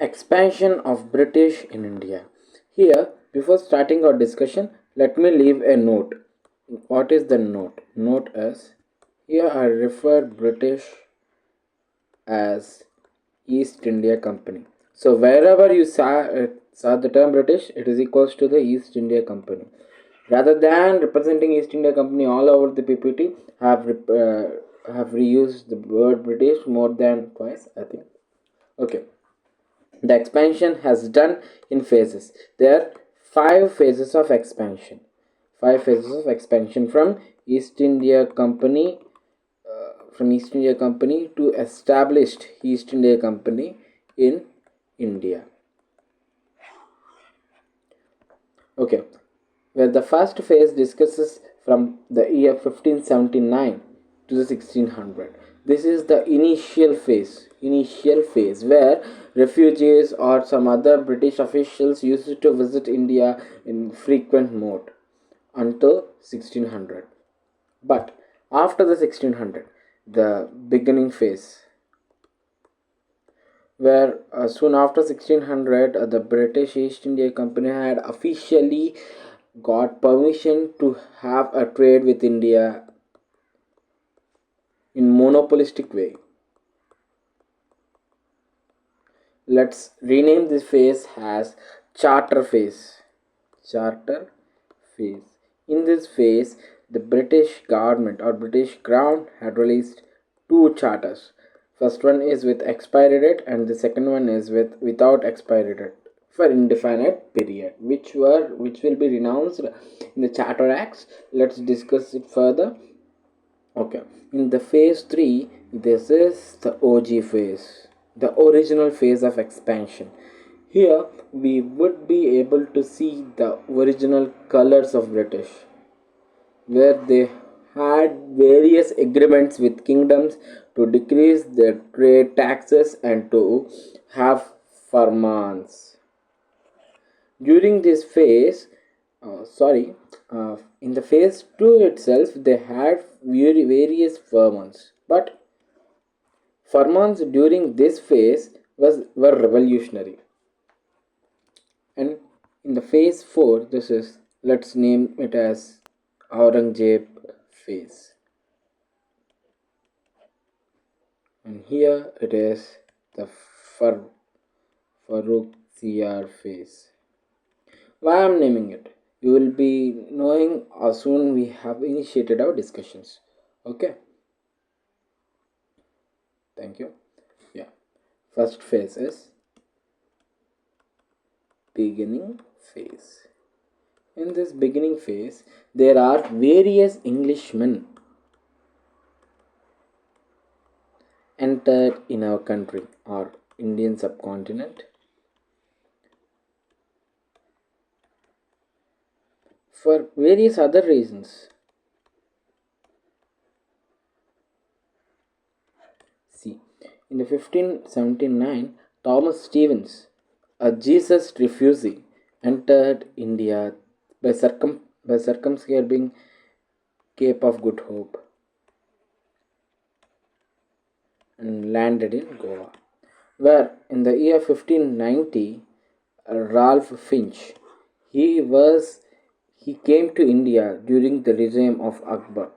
Expansion of British in India. Here, before starting our discussion, let me leave a note. What is the note? Note is here I refer British as East India Company. So wherever you saw the term British, it is equals to the East India Company. Rather than representing East India Company all over the PPT, have reused the word British more than twice, I think. Okay. The expansion has done in phases. There are five phases of expansion. Five phases of expansion from East India Company to established East India Company in India. Okay, where the first phase discusses from the year 1579 to the 1600. This is the initial phase where refugees or some other British officials used to visit India in frequent mode until 1600. But after the 1600, the beginning phase, where soon after 1600 the British East India Company had officially got permission to have a trade with India in monopolistic way. Let's rename this phase as charter phase. Charter phase. In this phase, the British government or British Crown had released two charters. First one is with expiry date and the second one is without expiry date for indefinite period, which will be renounced in the Charter Acts. Let's discuss it further. Okay, in the phase 3, this is the OG phase, the original phase of expansion. Here we would be able to see the original colors of British, where they had various agreements with kingdoms to decrease their trade taxes and to have farmans. During this phase, in the phase 2 itself, they had various farmans, but farmans during this phase were revolutionary. And in the phase 4, this is, let's name it as Aurangzeb phase. And here it is the Farrukhsiyar phase. Why I'm naming it? You will be knowing as soon we have initiated our discussions. Okay. Thank you. Yeah. First phase is beginning phase. In this beginning phase, there are various Englishmen entered in our country or Indian subcontinent for various other reasons. See, in the 1579, Thomas Stevens, a Jesus refugee, entered India by circumscribing Cape of Good Hope and landed in Goa, where in the year 1590, Ralph Finch, he came to India during the regime of Akbar.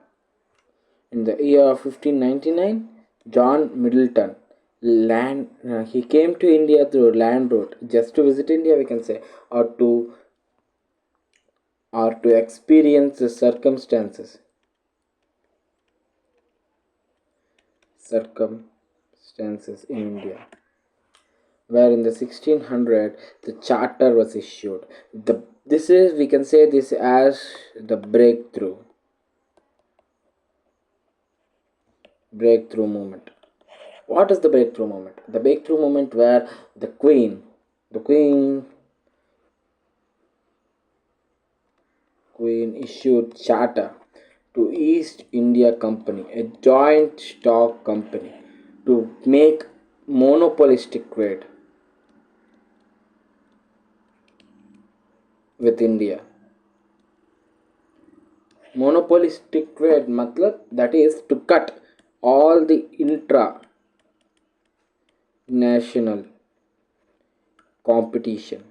In the year of 1599, John Middleton he came to India through land route just to visit India, we can say, or to experience the circumstances in India, where in the 1600 the charter was issued. This is, we can say this as the breakthrough movement. What is the breakthrough movement? The breakthrough movement where the queen issued charter to East India Company, a joint stock company, to make monopolistic trade with India. Monopolistic trade matlab, that is to cut all the intra national competition.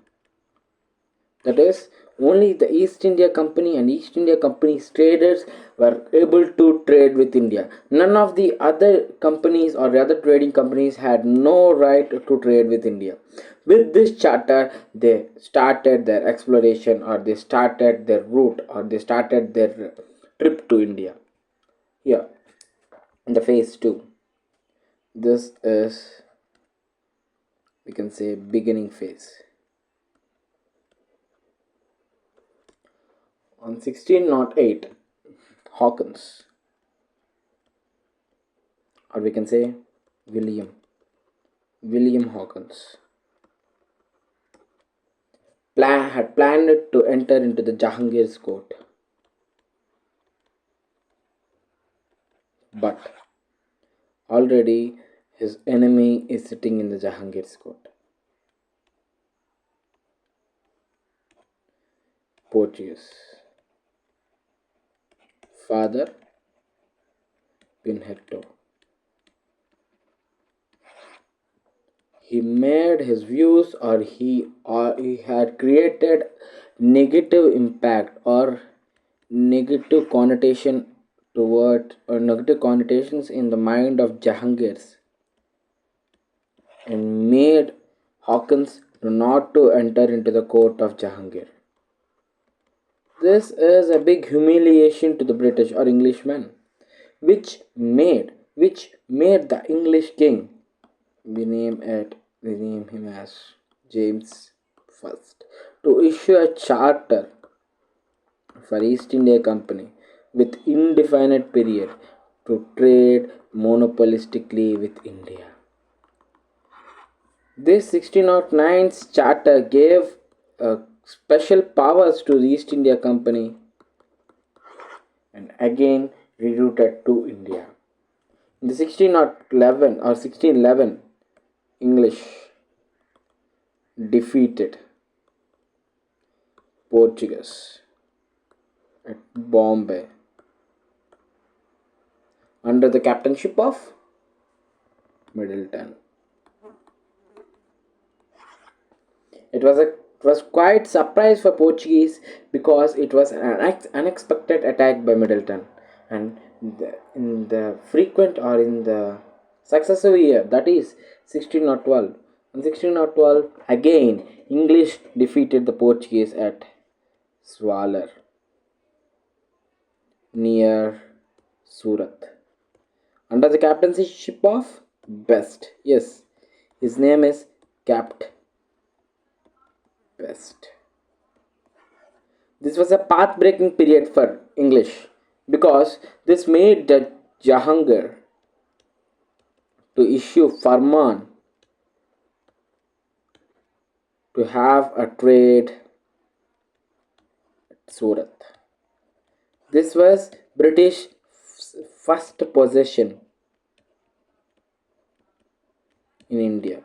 That is, only the East India Company and East India Company's traders were able to trade with India. None of the other companies or the other trading companies had no right to trade with India. With this charter, they started their exploration, or they started their route, or they started their trip to India. Here, in the phase 2, this is, we can say, beginning phase. On 1608, Hawkins, or we can say William Hawkins, had planned to enter into the Jahangir's court, but already his enemy is sitting in the Jahangir's court. Portuguese. Father Pinheiro. He made his views, or he had created negative impact or negative connotation toward, or negative connotations in the mind of Jahangir, and made Hawkins not to enter into the court of Jahangir. This is a big humiliation to the British or Englishmen, which made the English king, we name him as James First, to issue a charter for East India Company with indefinite period to trade monopolistically with India. This 1609's charter gave special powers to the East India Company and again rerouted to India. In the 1611, English defeated Portuguese at Bombay under the captainship of Middleton. It was quite surprise for Portuguese because it was an unexpected attack by Middleton, and in the frequent, or in the successive year, that is 1612. In 1612, again English defeated the Portuguese at Swalar near Surat under the captainship of Best. Yes, his name is Capt Best. This was a path breaking period for English because this made the Jahangir to issue farman to have a trade at Surat. This was British first possession in India.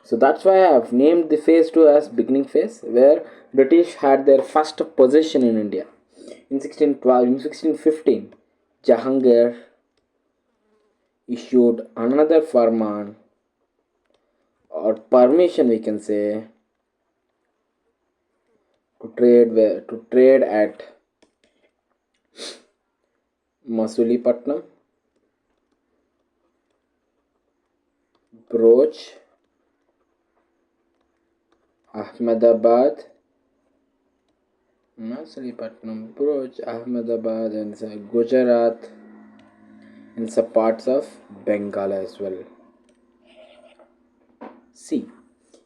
So that's why I have named the phase 2 as beginning phase, where British had their first possession in India. In 1612, in 1615, Jahangir issued another farman, or permission, we can say, to trade at Masulipatnam, Broch, Ahmedabad, Ahmedabad, and Gujarat, and some parts of Bengal as well. See,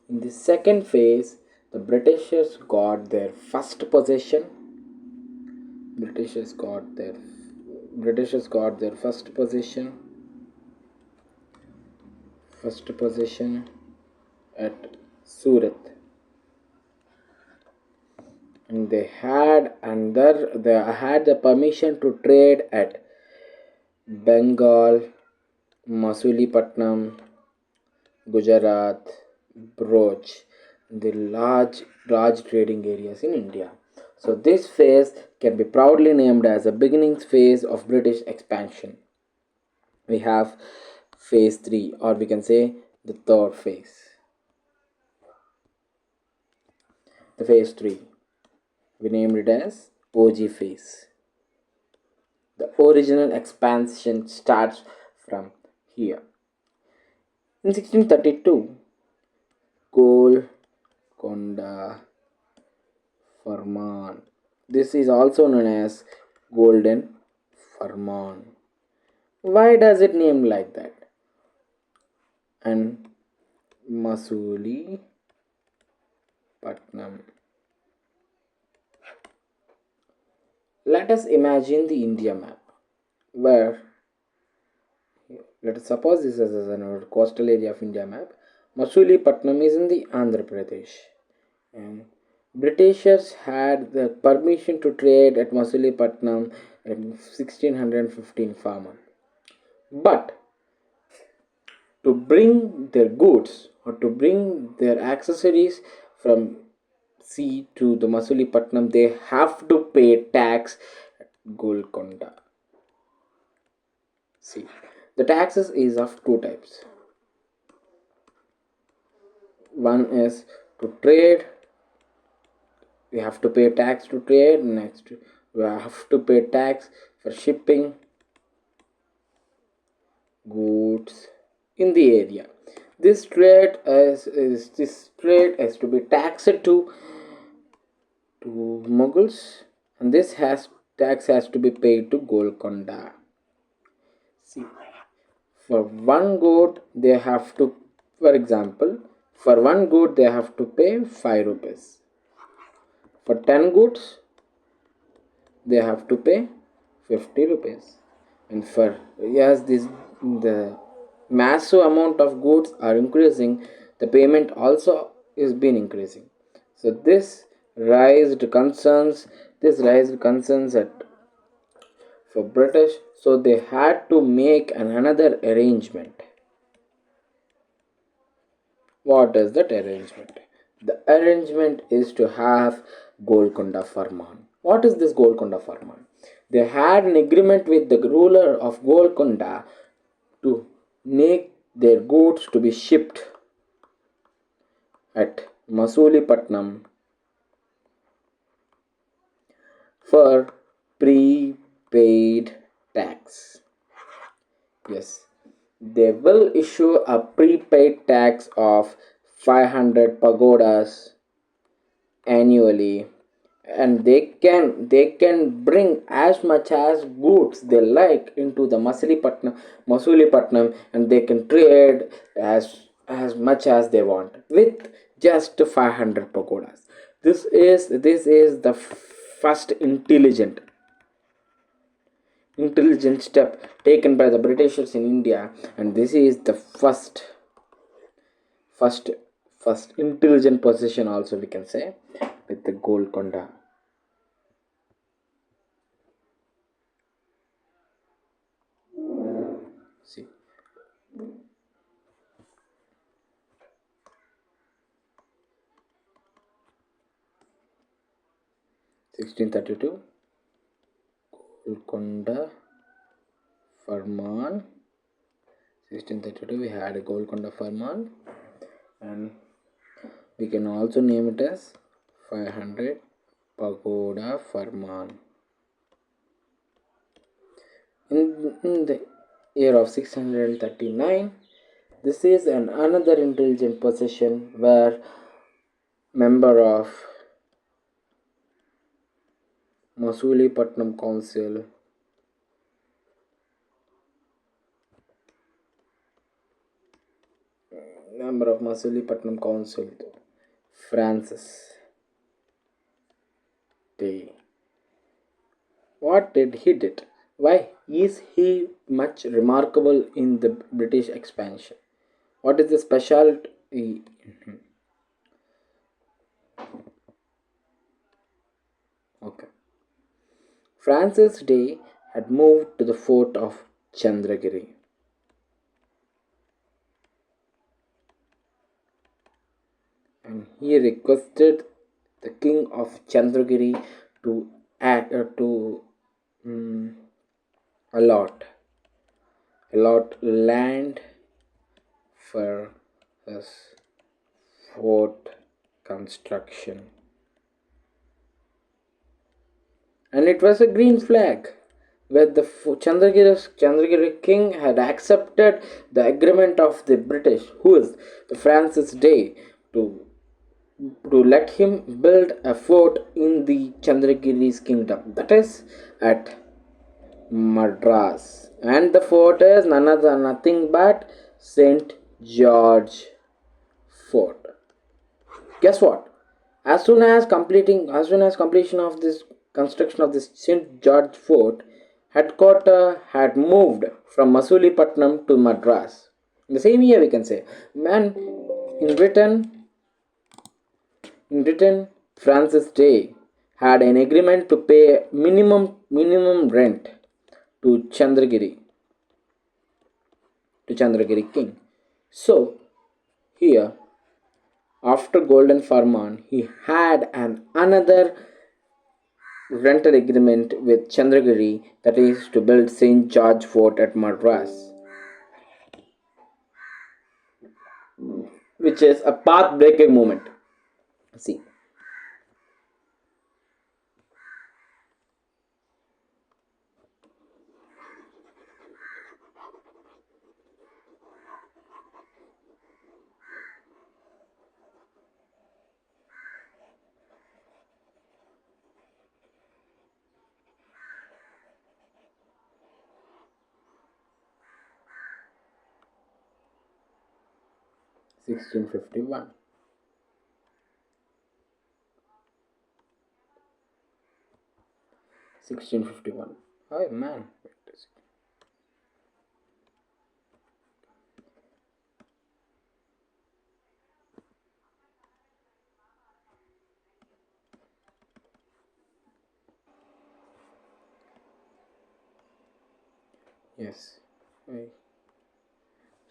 in the second phase, the Britishers got their first possession. Britishers got their first possession. At Surat, and they had the permission to trade at Bengal, Masulipatnam, Gujarat, Broch, the large trading areas in India. So this phase can be proudly named as the beginning phase of British expansion. We have phase 3, or we can say the third phase. The phase 3, we named it as OG phase. The original expansion starts from here. In 1632, Golconda Farman. This is also known as Golden Farman. Why does it name like that? And Masuli Patnam. Let us imagine the India map, where let us suppose this is a coastal area of India map. Masulipattnam is in the Andhra Pradesh, and Britishers had the permission to trade at Masulipattnam in 1615 farmer. But to bring their goods or to bring their accessories from sea to the Masulipattnam, they have to pay tax at Golconda. See, the taxes is of two types. One is to trade, we have to pay tax to trade. Next, we have to pay tax for shipping goods in the area. This trade has to be taxed to Mughals, and this has tax has to be paid to Golconda. See, for one good they have to, for example, for one good they have to pay 5 rupees. For 10 goods they have to pay 50 rupees. And for, yes, this the massive amount of goods are increasing, the payment also is been increasing. So this raised concerns at for British, so they had to make another arrangement. What is that arrangement? The arrangement is to have Golconda Farman. What is this Golconda Farman? They had an agreement with the ruler of Golconda to make their goods to be shipped at Masulipattnam for prepaid tax. Yes, they will issue a prepaid tax of 500 pagodas annually, and they can bring as much as goods they like into the Masulipattnam, and they can trade as much as they want with just 500 pagodas. This is the first intelligent step taken by the Britishers in India, and this is the first first intelligent position also we can say with the Golconda. See, 1632 Golconda Farman. 1632 we had a Golconda Farman, and we can also name it as 500 Pagoda Farman. In the year of 639, this is another intelligent possession where member of Masulipattnam Council Francis Day. What did he did? Why is he much remarkable in the British expansion? What is the specialty? Okay. Francis Day had moved to the fort of Chandragiri, and he requested the king of Chandragiri to add to um, allot land for his fort construction. And it was a green flag where the Chandragiri king had accepted the agreement of the British, who is the Francis Day, to let him build a fort in the Chandragiri's kingdom, that is at Madras. And the fort is nothing but St. George Fort. Guess what? As soon as completion of this construction of this St. George Fort, headquarter had moved from Masulipatam to Madras. In the same year, we can say. Man, in Britain, Francis Day had an agreement to pay minimum rent to Chandragiri king. So here, after Golden Farman, he had an another rental agreement with Chandragiri, that is to build St. George Fort at Madras, which is a path breaking moment. See, 1651. 1651. Oh man. Yes.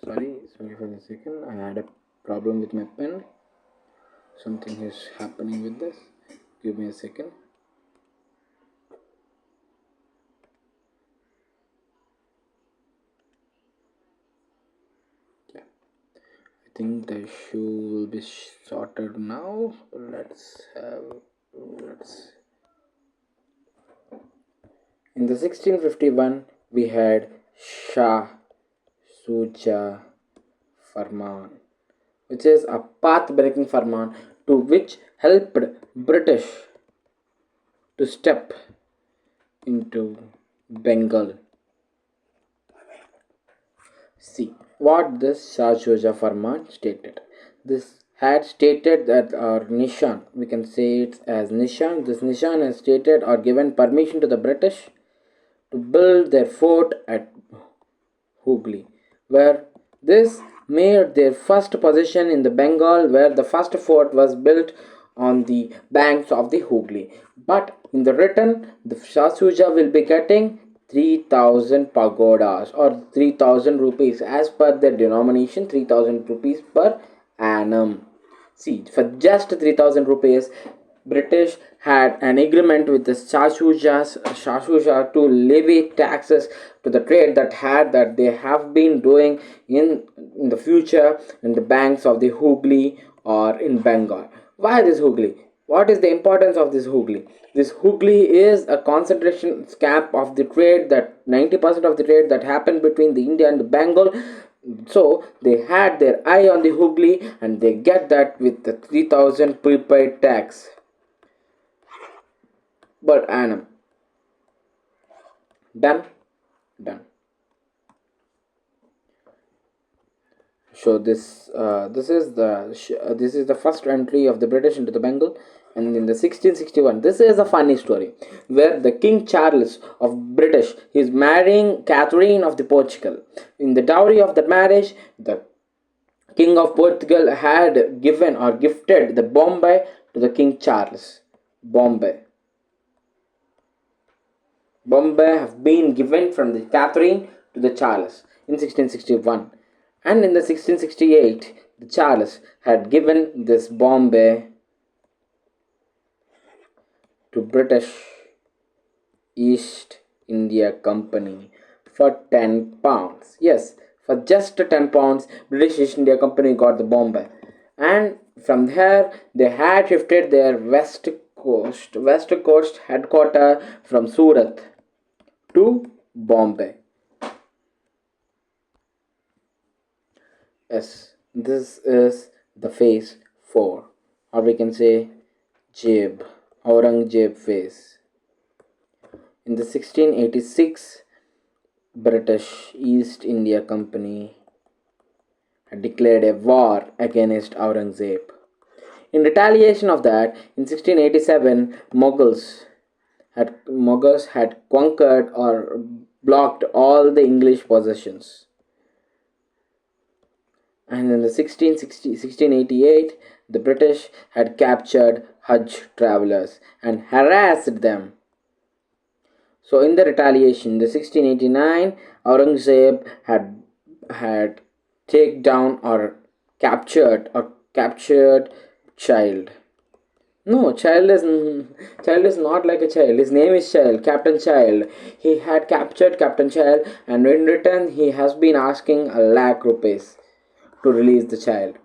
Sorry for the second. I had a problem with my pen. Something is happening with this. Give me a second. Yeah. I think the issue will be sorted now. Let's In the 1651 we had Shah Suja Farman, which is a path-breaking farman to which helped British to step into Bengal. See what this Shah Shuja Farman stated. This had stated that our Nishan, we can say it as Nishan. This Nishan has stated or given permission to the British to build their fort at Hooghly, where this made their first position in the Bengal, where the first fort was built on the banks of the Hooghly. But in the return, the Shah Shuja will be getting 3000 pagodas or 3000 rupees as per their denomination, 3000 rupees per annum. See, for just 3000 rupees, British had an agreement with the Shashuja to levy taxes to the trade that they have been doing in the future in the banks of the Hooghly or in Bengal. Why this Hooghly? What is the importance of this Hooghly? This Hooghly is a concentration camp of the trade, that 90% of the trade that happened between the India and the Bengal. So they had their eye on the Hooghly and they get that with the 3000 prepaid tax per annum. Done? Done. So this is the first entry of the British into the Bengal. And in the 1661, this is a funny story where the King Charles of British is marrying Catherine of the Portugal. In the dowry of the marriage, the King of Portugal had given or gifted the Bombay to the King Charles. Bombay. Bombay have been given from the Catherine to the Charles in 1661. And in the 1668, the Charles had given this Bombay to British East India Company for £10. Yes, For just 10 pounds, British East India Company got the Bombay. And from there, they had shifted their west coast headquarter from Surat to Bombay. Yes, this is the phase 4, or we can say Jeb, Aurangzeb phase. In the 1686, British East India Company had declared a war against Aurangzeb. In retaliation of that, in 1687, Mughals had conquered or blocked all the English possessions. And in the 1688, the British had captured Hajj travelers and harassed them. So in the retaliation, the 1689, Aurangzeb had taken down or captured child. No, child is not like a child. His name is Child, Captain Child. He had captured Captain Child, and in return, he has been asking a lakh rupees to release the child.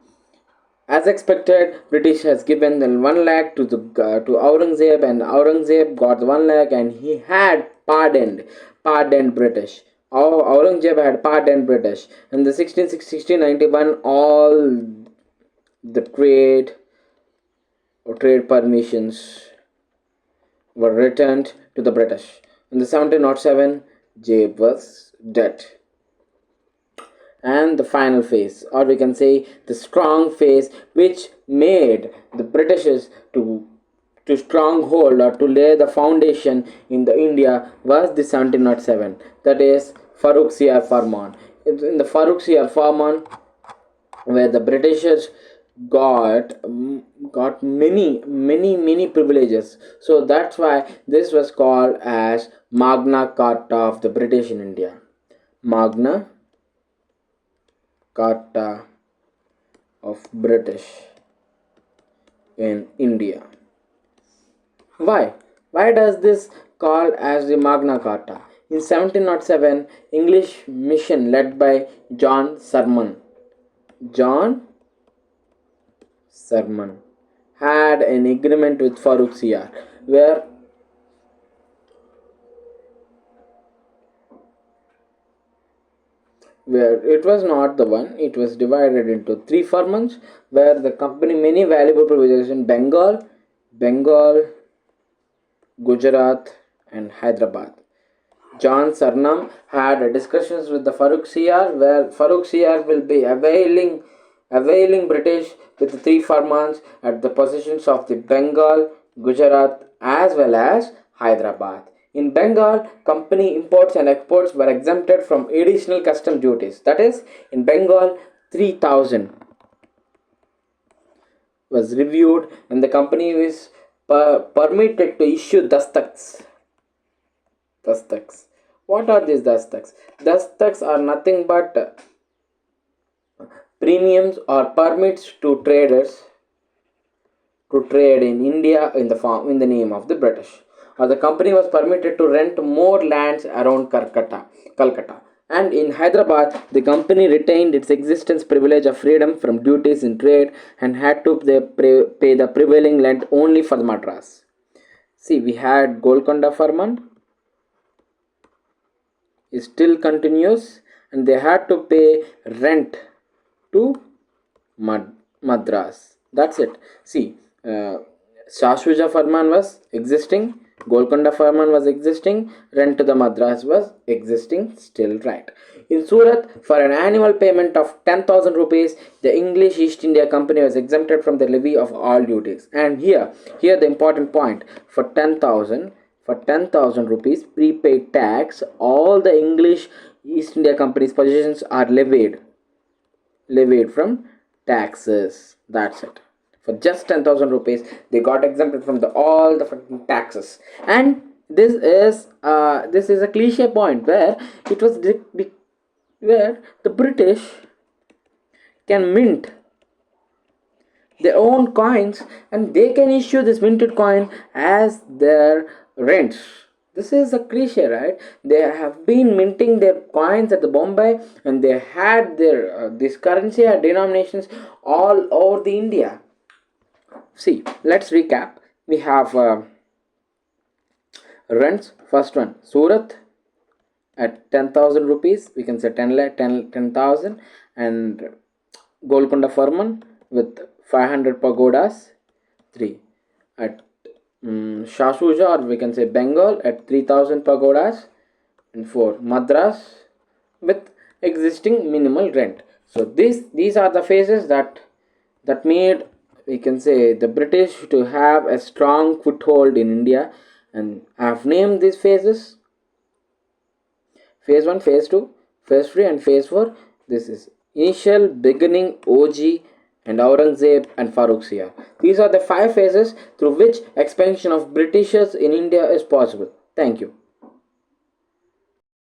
As expected, British has given the 1 lakh to Aurangzeb, and Aurangzeb got the 1 lakh, and he had pardoned British. Aurangzeb had pardoned British. In the 1691, all the trade permissions were returned to the British. In the 1707, Jabe was dead. And the final phase, or we can say the strong phase, which made the Britishers to stronghold or to lay the foundation in the India, was the 1707. That is Farooq Siyar Farman. In the Farooq Siyar Farman, where the Britishers got got many privileges. So that's why this was called as Magna Carta of the British in India. Magna Carta of British in India. Why? Why does this called as the Magna Carta? In 1707, English mission led by John Sermon had an agreement with Farooq Siyar, where it was not the one, it was divided into three firmans, where the company many valuable provisions in Bengal, Gujarat, and Hyderabad. John Sarnam had discussions with the Farooq Siyar, where Farooq Siyar will be availing British with the three farmans at the positions of the Bengal, Gujarat, as well as Hyderabad. In Bengal, company imports and exports were exempted from additional custom duties. That is, in Bengal, 3,000 was reviewed, and the company was permitted to issue dastaks. Dastaks. What are these dastaks? Dastaks are nothing but premiums or permits to traders to trade in India in the name of the British. Or the company was permitted to rent more lands around Calcutta. And in Hyderabad, the company retained its existence privilege of freedom from duties in trade and had to pay the prevailing rent only for the Madras. See, we had Golconda Farman is still continuous, and they had to pay rent to Madras. That's it. See, Shashvuja Farman was existing, Golconda Farman was existing, rent to the Madras was existing still, right. In Surat, for an annual payment of 10,000 rupees, the English East India Company was exempted from the levy of all duties. And here the important point, for 10,000 rupees prepaid tax, all the English East India Company's possessions are levied from taxes. That's it. For just 10,000 rupees, they got exempted from all the taxes. And this is a cliche point where it was where the British can mint their own coins, and they can issue this minted coin as their rents. This is a cliche, right? They have been minting their coins at the Bombay, and they had their this currency denominations all over the India. See, let's recap. We have rents. First one, Surat at 10,000 rupees. We can say 10,000, and Golconda Farman with 500 pagodas. 3 at Shashuja, or we can say Bengal, at 3,000 pagodas. And 4 Madras with existing minimal rent. So these are the phases that made, we can say, the British to have a strong foothold in India, and I have named these phases: phase 1, phase 2, phase 3, and phase 4. This is initial, beginning, OG, and Aurangzeb and Farrukhsiyar. These are the 5 phases through which expansion of Britishers in India is possible. Thank you.